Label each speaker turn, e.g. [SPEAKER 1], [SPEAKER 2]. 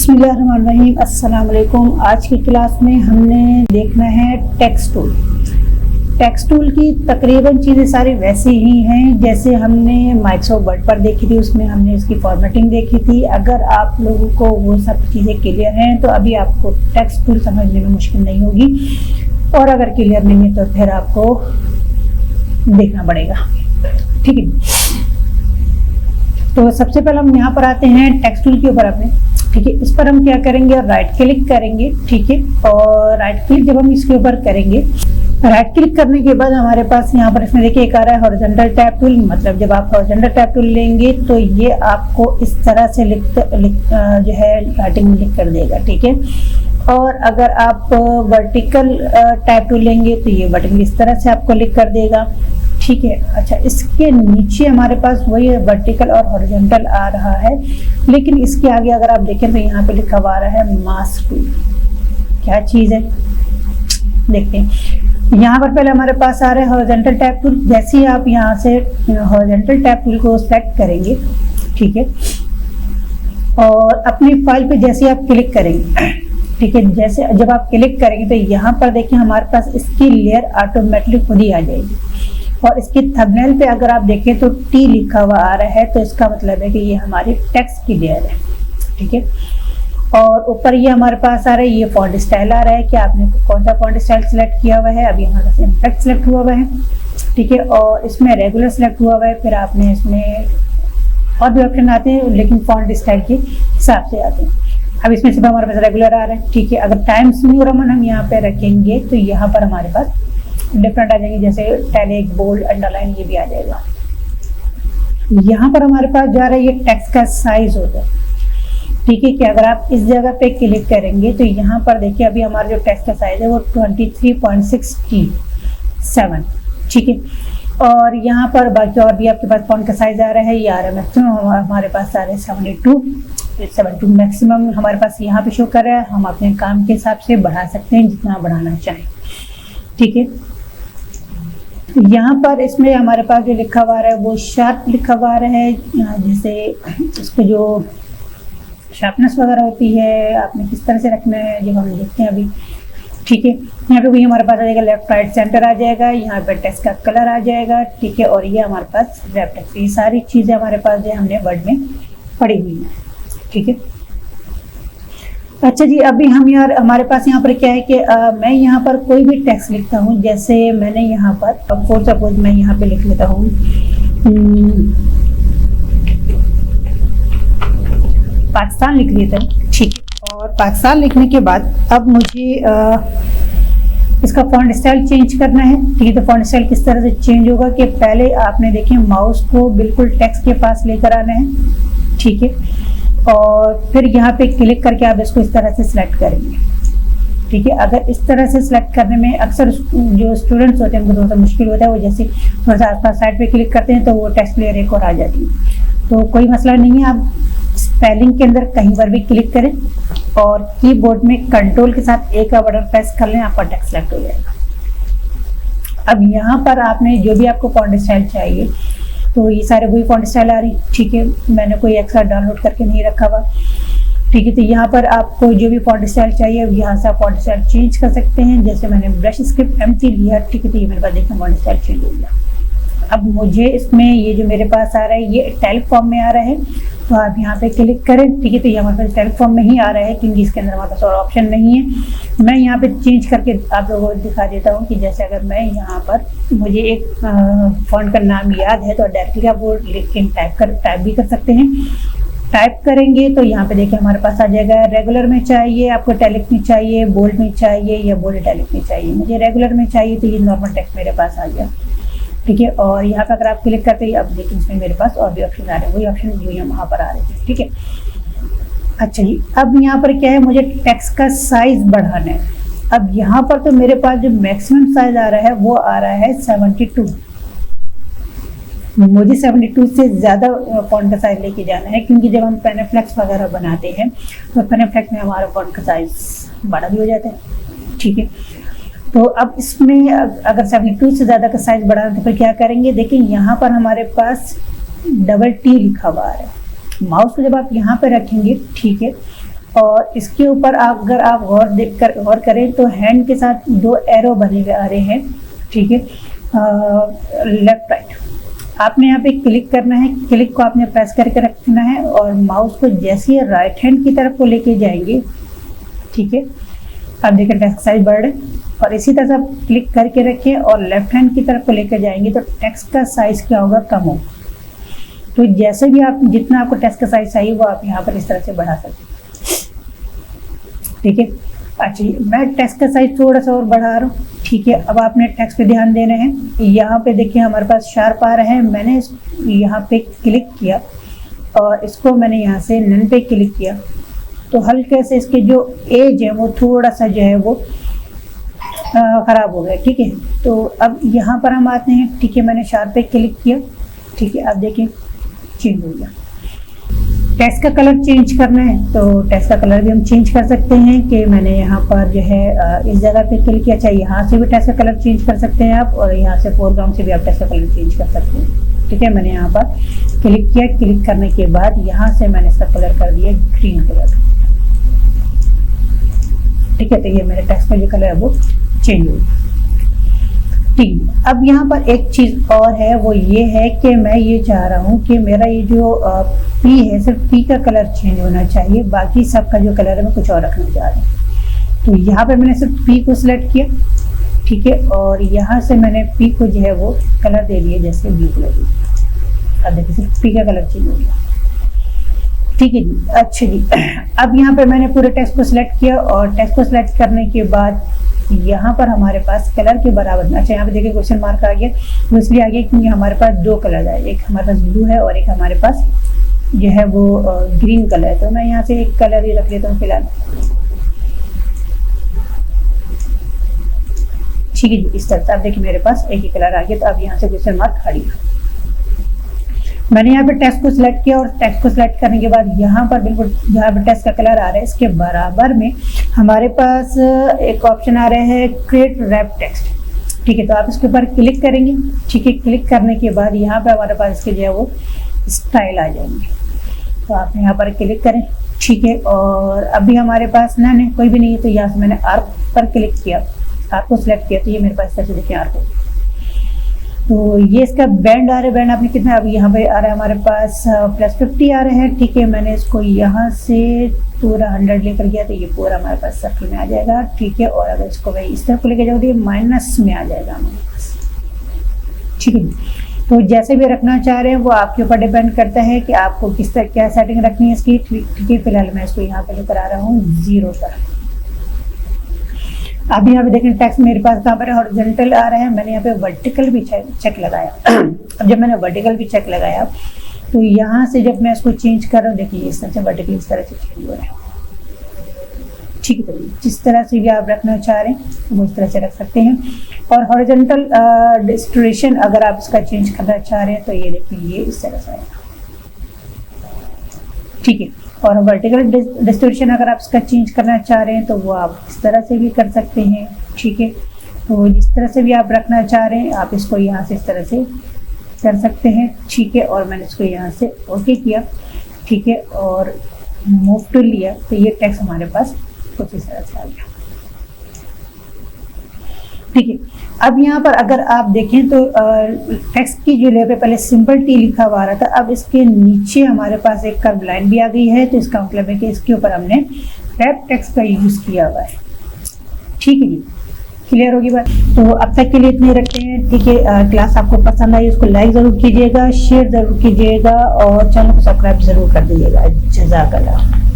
[SPEAKER 1] बिस्मिल्लाहिर्रहमानिर्रहीम। अस्सलाम वालेकुम। आज की क्लास में हमने देखना है टेक्स्ट टूल। टेक्स्ट टूल की तकरीबन चीज़ें सारी वैसी ही हैं जैसे हमने माइक्रोसॉफ्ट वर्ड पर देखी थी, उसमें हमने इसकी फॉर्मेटिंग देखी थी। अगर आप लोगों को वो सब चीज़ें क्लियर हैं तो अभी आपको टेक्स्ट टूल समझने में मुश्किल नहीं होगी, और अगर क्लियर नहीं है तो फिर आपको देखना पड़ेगा। ठीक है, तो सबसे पहले हम यहाँ पर आते हैं टेक्स्ट टूल के ऊपर अपने। ठीक है, इस पर हम क्या करेंगे, राइट क्लिक करेंगे। ठीक है, और राइट क्लिक जब हम इसके ऊपर करेंगे, राइट क्लिक करने के बाद हमारे पास यहाँ पर इसमें देखिए एक आ रहा है हॉरिजॉन्टल टैब टूल। मतलब जब आप हॉरिजॉन्टल टैब टूल लेंगे तो ये आपको इस तरह से जो है राइटिंग में लिख कर देगा। ठीक है, और अगर आप वर्टिकल टैब टूल लेंगे तो ये वर्टिकल इस तरह से आपको लिख कर देगा। ठीक है, अच्छा, इसके नीचे हमारे पास वही वर्टिकल और हॉरिजॉन्टल आ रहा है, लेकिन इसके आगे अगर आप देखें तो यहाँ पे लिखा हुआ आ रहा है मास्क टूल। क्या चीज़ है देखते हैं। यहाँ पर पहले हमारे पास आ रहा है हॉरिजॉन्टल टैब टूल। जैसे ही आप यहाँ से हॉरिजॉन्टल टैब टूल को सेलेक्ट करेंगे, ठीक है, और अपनी फाइल पे जैसे आप क्लिक करेंगे, ठीक है, जैसे जब आप क्लिक करेंगे तो यहाँ पर देखिए हमारे पास इसकी लेयर ऑटोमेटिकली खुद ही आ जाएगी। और इसके थंबनेल पे अगर आप देखें तो टी लिखा हुआ आ रहा है, तो इसका मतलब है कि ये हमारी टेक्स्ट की लेयर है। ठीक है, और ऊपर ये हमारे पास आ रहा है, ये फॉन्ट स्टाइल आ रहा है कि आपने कौन सा फॉन्ट स्टाइल सेलेक्ट किया हुआ है। अभी हमारे पास इम्पैक्ट सेलेक्ट हुआ हुआ है। ठीक है, और इसमें रेगुलर सेलेक्ट हुआ हुआ है। फिर आपने इसमें और भी ऑप्शन आते हैं, लेकिन फॉन्ट स्टाइल के हिसाब से आते हैं। अब इसमें सिर्फ हमारे पास रेगुलर आ रहा है। ठीक है, अगर टाइम्स न्यू रोमन हम यहाँ पे रखेंगे तो यहाँ पर हमारे पास डिफरेंट आ जाएंगे, जैसे टैलिक, बोल्ड, अंडरलाइन, ये भी आ जाएगा। यहाँ पर हमारे पास जा रहा है ये टेक्स्ट का साइज होता है। ठीक है, कि अगर आप इस जगह पे क्लिक करेंगे तो यहाँ पर देखिए अभी हमारा जो टेक्स्ट का साइज है वो 23.67। ठीक है, और यहाँ पर बाकी और भी आपके पास फॉन्ट का साइज आ रहा है, ये आ रहा है मैक्सिमम हमारे पास आ रहा है 72 मैक्सिमम हमारे पास यहाँ पे शो कर रहा है। हम अपने काम के हिसाब से बढ़ा सकते हैं जितना बढ़ाना चाहें। ठीक है, यहाँ पर इसमें हमारे पास जो लिखा हुआ है वो शार्प लिखा हुआ है, जैसे इसको जो शार्पनेस वगैरह होती है आपने किस तरह से रखना है जब हम देखते हैं अभी। ठीक है, यहाँ पे भी हमारे पास आ जाएगा लेफ्ट राइट सेंटर आ जाएगा, यहाँ पे टेक्स्ट का कलर आ जाएगा। ठीक है, और ये हमारे पास रैप टेक्स्ट, ये सारी चीज़ें हमारे पास जो हमने वर्ड में पढ़ी हुई हैं। ठीक है, अच्छा जी, अभी हम यार हमारे पास यहाँ पर क्या है कि मैं यहाँ पर कोई भी टेक्स्ट लिखता हूँ। जैसे मैंने यहाँ पर फॉर सपोज मैं यहाँ पे लिख लेता हूँ पाकिस्तान लिख लेता हूँ। ठीक है, और पाकिस्तान लिखने के बाद अब मुझे इसका फॉन्ट स्टाइल चेंज करना है। ठीक है, तो फॉन्ट स्टाइल किस तरह से चेंज होगा कि पहले आपने देखिए माउस को बिल्कुल टेक्स्ट के पास लेकर आना है। ठीक है, और फिर यहाँ पे क्लिक करके आप इसको इस तरह से सिलेक्ट करेंगे। ठीक है, अगर इस तरह से सिलेक्ट करने में अक्सर जो स्टूडेंट्स होते हैं उनको थोड़ा सा मुश्किल होता है, वो जैसे थोड़ा सा आसपास साइड पे क्लिक करते हैं तो वो टेक्स्ट लेयर एक और आ जाती है। तो कोई मसला नहीं है, आप स्पेलिंग के अंदर कहीं पर भी क्लिक करें और कीबोर्ड में कंट्रोल के साथ एक का बटन प्रेस कर लें, आपका टेक्स्ट सेलेक्ट हो जाएगा। अब यहाँ पर आपने जो भी आपको फॉन्ट स्टाइल चाहिए, तो ये सारे वही फॉन्ट स्टाइल आ रही। ठीक है, मैंने कोई एक्स्ट्रा डाउनलोड करके नहीं रखा हुआ। ठीक है, तो यहाँ पर आपको जो भी फॉन्ट स्टाइल चाहिए यहाँ से आप फॉन्ट स्टाइल चेंज कर सकते हैं। जैसे मैंने ब्रश स्क्रिप्ट एम्प्टी लिया। ठीक है, तो ये मेरे पास देखना फॉन्ट स्टाइल चेंज हो गया। अब मुझे इसमें ये जो मेरे पास आ रहा है ये इटैलिक फॉर्म में आ रहा है, तो आप यहाँ पे क्लिक करें। ठीक है, तो ये हमारे पास इटैलिक फॉर्म में ही आ रहा है क्योंकि इसके अंदर हमारे पास और ऑप्शन नहीं है। मैं यहाँ पे चेंज करके आप लोगों को दिखा देता हूँ कि जैसे अगर मैं यहाँ पर मुझे एक फॉन्ट का नाम याद है तो डायरेक्टली आप वो लिख के टाइप भी कर सकते हैं। टाइप करेंगे तो यहाँ पे देखिए हमारे पास आ जाएगा रेगुलर में चाहिए, आपको इटैलिक में चाहिए, बोल्ड में चाहिए या बोल्ड इटैलिक में चाहिए। मुझे रेगुलर में चाहिए तो ये नॉर्मल टेक्स्ट मेरे पास आ गया। ठीक है, और यहाँ पर अगर आप क्लिक करते हैं अब देखिए इसमें मेरे पास और भी ऑप्शन आ रहे हैं, वही ऑप्शन जो यहाँ वहाँ पर आ रहे हैं। ठीक है, अच्छा जी, अब यहाँ पर क्या है, मुझे टेक्स्ट का साइज बढ़ाना है। अब यहाँ पर तो मेरे पास जो मैक्सिमम साइज आ रहा है वो आ रहा है 72। मुझे 72 से ज़्यादा फॉन्ट का साइज लेके जाना है, क्योंकि जब हम पेनाफ्लेक्स वगैरह बनाते हैं तो पेनाफ्लेक्स में हमारा फॉन्ट का साइज बड़ा भी हो जाता है। ठीक है, तो अब इसमें अगर 72 से ज़्यादा का साइज बढ़ाना तो फिर क्या करेंगे, देखिए यहाँ पर हमारे पास डबल टी लिखा हुआ है। माउस को जब आप यहाँ पर रखेंगे, ठीक है, और इसके ऊपर अगर आप गौर करें तो हैंड के साथ 2 एरो बने हुए आ रहे हैं, ठीक है, लेफ्ट राइट। आपने यहाँ पे क्लिक करना है, क्लिक को आपने प्रेस करके रखना है और माउस को जैसे ही राइट हैंड की तरफ को लेके जाएंगे, ठीक है, आप देखिए टेक्स्ट साइज बढ़ रहा है। और इसी तरह से आप क्लिक करके रखें और लेफ्ट हैंड की तरफ को लेकर जाएंगे तो टेक्स्ट का साइज क्या होगा, कम होगा। तो जैसे भी आप जितना आपको टेक्स्ट का साइज चाहिए वो आप यहाँ पर इस तरह से बढ़ा सकते हैं, ठीक है। अच्छा, मैं टेक्स्ट का साइज थोड़ा सा और बढ़ा रहा हूँ, ठीक है। अब आपने टेक्स्ट पे ध्यान देना है। यहाँ पे देखिए हमारे पास शार्प आ रहा है, मैंने यहाँ पे क्लिक किया और इसको मैंने यहाँ से नन पे क्लिक किया तो हल्के से इसके जो एज है वो थोड़ा सा जो है वो ख़राब हो गया, ठीक है। तो अब यहाँ पर हम आते हैं, ठीक है, मैंने शार्प पे क्लिक किया, ठीक है। अब देखिए चेंज हो गया। टेक्स्ट का कलर चेंज करना है तो टेक्स्ट का कलर भी हम चेंज कर सकते हैं कि मैंने यहाँ पर जो है इस जगह पे क्लिक किया। अच्छा, यहाँ से भी टेक्स्ट का कलर चेंज कर सकते हैं आप, और यहाँ से फोरग्राउंड से भी आप टेक्स्ट का कलर चेंज कर सकते हैं, ठीक है। मैंने यहाँ पर क्लिक किया, क्लिक करने के बाद यहाँ से मैंने इसका कलर कर दिया ग्रीन कलर, ठीक है। तो ये मेरे टेक्स्ट का जो कलर है वो चेंज हो गया, ठीक है। अब यहाँ पर एक चीज़ और है, वो ये है कि मैं ये चाह रहा हूँ कि मेरा ये जो पी है सिर्फ पी का कलर चेंज होना चाहिए, बाकी सब का जो कलर है मैं कुछ और रखना चाह रहा हूँ। तो यहाँ पे मैंने सिर्फ पी को सिलेक्ट किया, ठीक है, और यहाँ से मैंने पी को जो है वो कलर दे दिया जैसे ब्लू कलर। अब देखिए सिर्फ पी का कलर चेंज हो गया, ठीक है जी। अच्छा जी, अब यहाँ पे मैंने पूरे टेक्स्ट को सिलेक्ट किया और टेक्स्ट को सिलेक्ट करने के बाद यहाँ पर हमारे पास कलर के बराबर में, अच्छा यहाँ पे देखिए क्वेश्चन मार्क आ गया, वो इसलिए आ गया क्योंकि हमारे पास 2 कलर है, एक हमारे पास ब्लू है और एक हमारे पास जो है वो ग्रीन कलर है। तो मैं यहाँ से एक कलर ही रख लेता हूँ फिलहाल, ठीक है जी। इस तरह से अब देखिए मेरे पास एक ही कलर आ गया, तो अब यहाँ से क्वेश्चन मार्क हट गया। मैंने यहाँ पे टेक्स्ट को सिलेक्ट किया और टेक्स्ट को सिलेक्ट करने के बाद यहाँ पर बिल्कुल जहाँ पे टेक्स्ट का कलर आ रहा है इसके बराबर में हमारे पास एक ऑप्शन आ रहा है क्रिएट रैप टेक्स्ट, ठीक है। तो आप इसके ऊपर क्लिक करेंगे, ठीक है। क्लिक करने के बाद यहाँ पे हमारे पास इसके जो है वो स्टाइल आ जाएंगे, तो आप यहाँ पर क्लिक करें, ठीक है। और अभी हमारे पास ना नहीं कोई भी नहीं है, तो यहाँ से मैंने आर्क पर क्लिक किया, आर्क को सिलेक्ट किया, तो ये मेरे पास ऐसे देखिए आर्क। तो ये इसका बैंड आ रहा है, बैंड आपने कितना, अभी यहाँ पे आ रहा है हमारे पास +50 आ रहा है, ठीक है। मैंने इसको यहाँ से पूरा 100 लेकर गया तो ये पूरा हमारे पास सर्कल में आ जाएगा, ठीक है। और अगर इसको मैं इस तरफ को लेकर जाऊँ तो ये माइनस में आ जाएगा हमारे पास, ठीक है। तो जैसे भी रखना चाह रहे हैं वो आपके ऊपर डिपेंड करता है कि आपको किस तरह क्या सेटिंग रखनी है इसकी, ठीक है। फिलहाल मैं इसको यहाँ पे लेकर आ रहा हूँ 0 पर। अभी यहाँ पे देखें टेक्स्ट मेरे पास कहाँ पर है, हॉरिजॉन्टल आ रहा है, मैंने यहाँ पे वर्टिकल भी चेक लगाया। अब जब मैंने वर्टिकल भी चेक लगाया तो यहाँ से जब मैं इसको चेंज कर रहा हूँ, देखिए इस तरह से वर्टिकल इस तरह से चेंज हो रहा है, ठीक है। तो जिस तरह से भी आप रखना चाह रहे हैं वो इस तरह से रख सकते हैं। और हॉरिजॉन्टल डिस्ट्रीब्यूशन अगर आप इसका चेंज करना चाह रहे हैं तो ये देखिए ये इस तरह से आएगा, ठीक है। और वर्टिकल डिस्ट्रीब्यूशन अगर आप इसका चेंज करना चाह रहे हैं तो वो आप इस तरह से भी कर सकते हैं, ठीक है। तो जिस तरह से भी आप रखना चाह रहे हैं आप इसको यहाँ से इस तरह से कर सकते हैं, ठीक है। और मैंने इसको यहाँ से ओके किया, ठीक है, और मूव टू लिया तो ये टेक्स्ट हमारे पास कुछ इस तरह से आ गया, ठीक है। अब यहाँ पर अगर आप देखें तो टेक्स्ट की जो जगह पे पहले सिंपल टी लिखा हुआ रहा था, अब इसके नीचे हमारे पास एक कर्व लाइन भी आ गई है, तो इसका मतलब है कि इसके ऊपर हमने रैप टेक्स्ट का यूज़ किया हुआ है, ठीक है जी। क्लियर होगी बात। तो अब तक के लिए इतने रखते हैं, ठीक है। क्लास आपको पसंद आई उसको लाइक ज़रूर कीजिएगा, शेयर ज़रूर कीजिएगा और चैनल को सब्सक्राइब ज़रूर कर दीजिएगा। जज़ाकल्लाह।